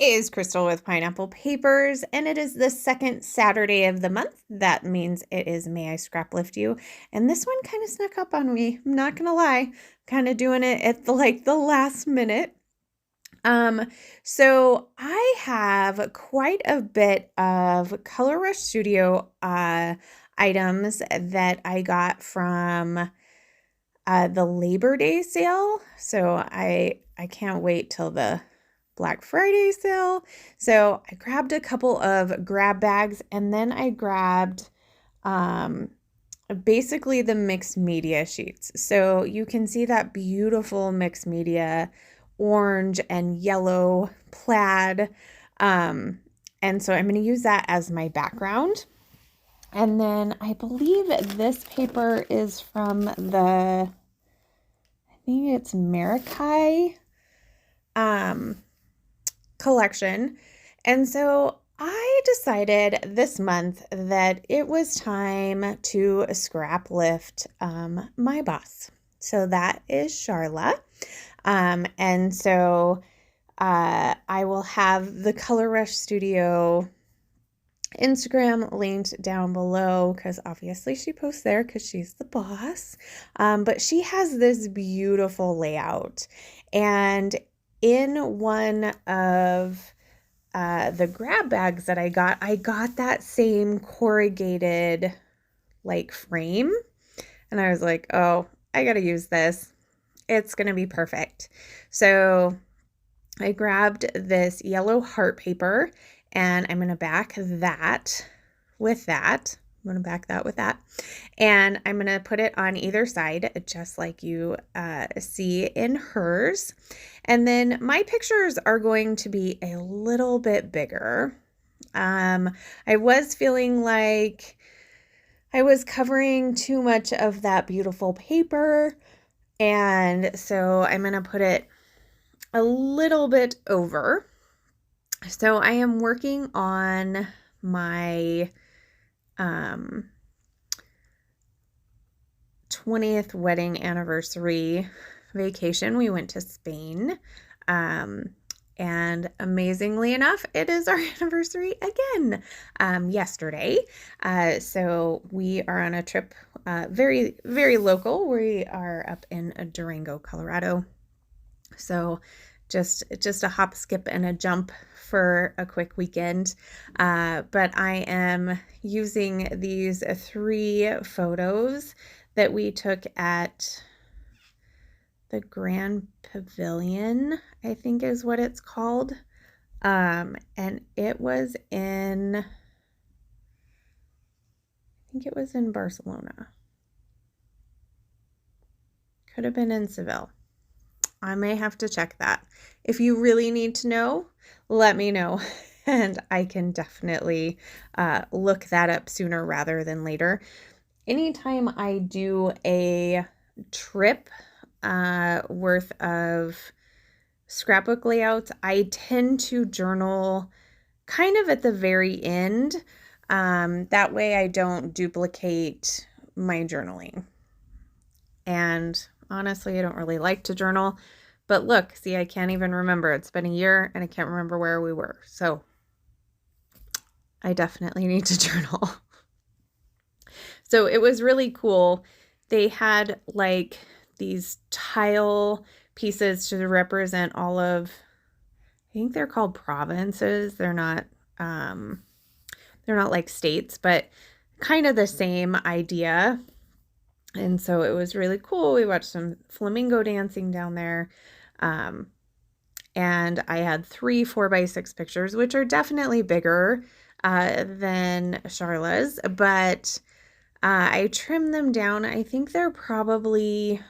is Crystal with Pineapple Papers, and it is the second Saturday of the month. That means it is May I Scraplift You, and this one kind of snuck up on me. I'm not gonna lie, kind of doing it at the last minute. Um, so I have quite a bit of Color Rush Studio items that I got from the Labor Day sale. So I can't wait till the Black Friday sale. So I grabbed a couple of grab bags, and then I grabbed basically the mixed media sheets. So you can see that beautiful mixed media orange and yellow plaid. And so I'm going to use that as my background. And then I believe this paper is from I think it's Marikai collection. And so I decided this month that it was time to scrap lift my boss. So that is Charla. And so I will have the Color Rush Studio Instagram linked down below because obviously she posts there because she's the boss. But she has this beautiful layout. And in one of the grab bags that I got that same corrugated like frame. And I was like, oh, I got to use this. It's going to be perfect. So I grabbed this yellow heart paper and I'm going to back that with that. I'm going to back that with that. And I'm going to put it on either side, just like you see in hers. And then my pictures are going to be a little bit bigger. I was feeling like I was covering too much of that beautiful paper. And so I'm going to put it a little bit over. So I am working on my 20th wedding anniversary vacation. We went to Spain. And amazingly enough, it is our anniversary again yesterday. So we are on a trip, very, very local. We are up in Durango, Colorado. So just a hop, skip, and a jump for a quick weekend. But I am using these 3 photos that we took at the Grand Pavilion, I think is what it's called. And it was I think it was in Barcelona. Could have been in Seville. I may have to check that. If you really need to know, let me know. And I can definitely look that up sooner rather than later. Anytime I do a trip worth of scrapbook layouts, I tend to journal kind of at the very end. That way I don't duplicate my journaling. And honestly, I don't really like to journal. But look, see, I can't even remember. It's been a year and I can't remember where we were. So I definitely need to journal. So it was really cool. They had like these tile pieces to represent all of, I think they're called provinces. They're not like states, but kind of the same idea. And so it was really cool. We watched some flamingo dancing down there. And I had 3 4x6 pictures, which are definitely bigger than Charla's, but I trimmed them down. I think they're probably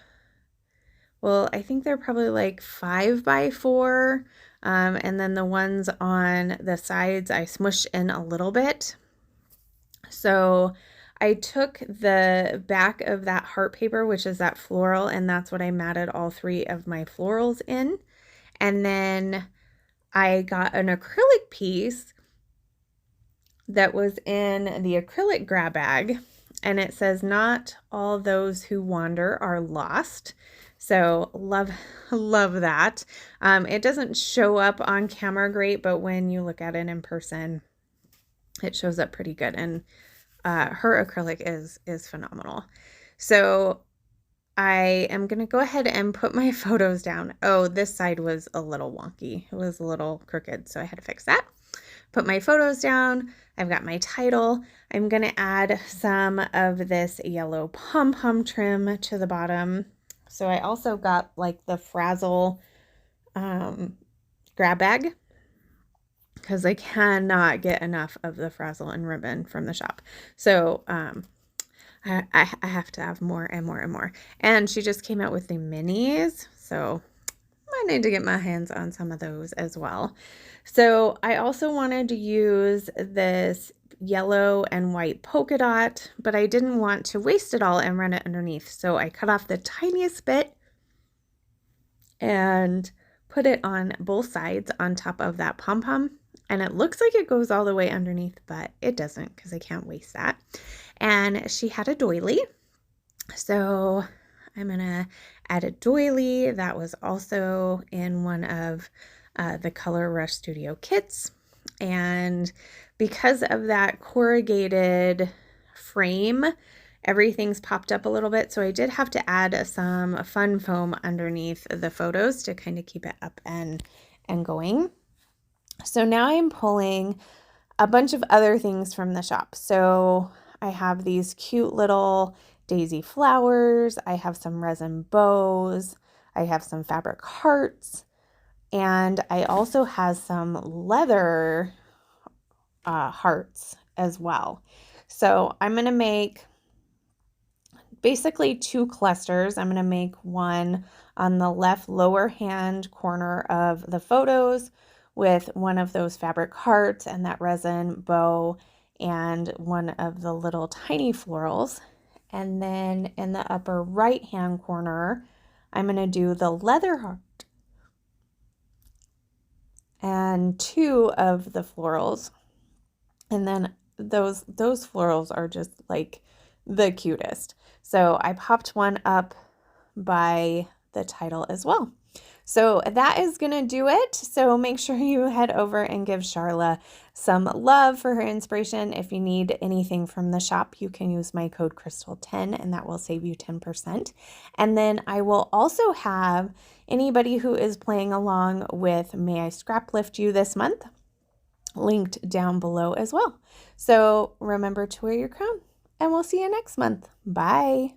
like 5x4. And then the ones on the sides, I smushed in a little bit. So I took the back of that heart paper, which is that floral, and that's what I matted all 3 of my florals in. And then I got an acrylic piece that was in the acrylic grab bag, and it says, "Not all those who wander are lost." So love that. It doesn't show up on camera great, but when you look at it in person, it shows up pretty good. And her acrylic is phenomenal. So I am going to go ahead and put my photos down. Oh, this side was a little wonky. It was a little crooked, so I had to fix that. Put my photos down. I've got my title. I'm going to add some of this yellow pom-pom trim to the bottom. So I also got like the Frazzle grab bag because I cannot get enough of the Frazzle and ribbon from the shop. So I have to have more and more and more. And she just came out with the minis, so I need to get my hands on some of those as well. So I also wanted to use this yellow and white polka dot, but I didn't want to waste it all and run it underneath. So I cut off the tiniest bit and put it on both sides on top of that pom-pom. And it looks like it goes all the way underneath, but it doesn't because I can't waste that. And she had a doily. So I'm going to add a doily that was also in one of the Color Rush Studio kits. And because of that corrugated frame, everything's popped up a little bit. So I did have to add some fun foam underneath the photos to kind of keep it up and going. So now I'm pulling a bunch of other things from the shop. So I have these cute little daisy flowers. I have some resin bows. I have some fabric hearts. And I also have some leather hearts as well. So I'm going to make basically 2 clusters. I'm going to make one on the left lower hand corner of the photos with one of those fabric hearts and that resin bow and one of the little tiny florals. And then in the upper right hand corner, I'm going to do the leather heart and 2 of the florals. And then those florals are just like the cutest. So I popped one up by the title as well. So that is going to do it. So make sure you head over and give Charla some love for her inspiration. If you need anything from the shop, you can use my code Crystal10 and that will save you 10%. And then I will also have anybody who is playing along with May I Scraplift You this month linked down below as well. So remember to wear your crown and we'll see you next month. Bye.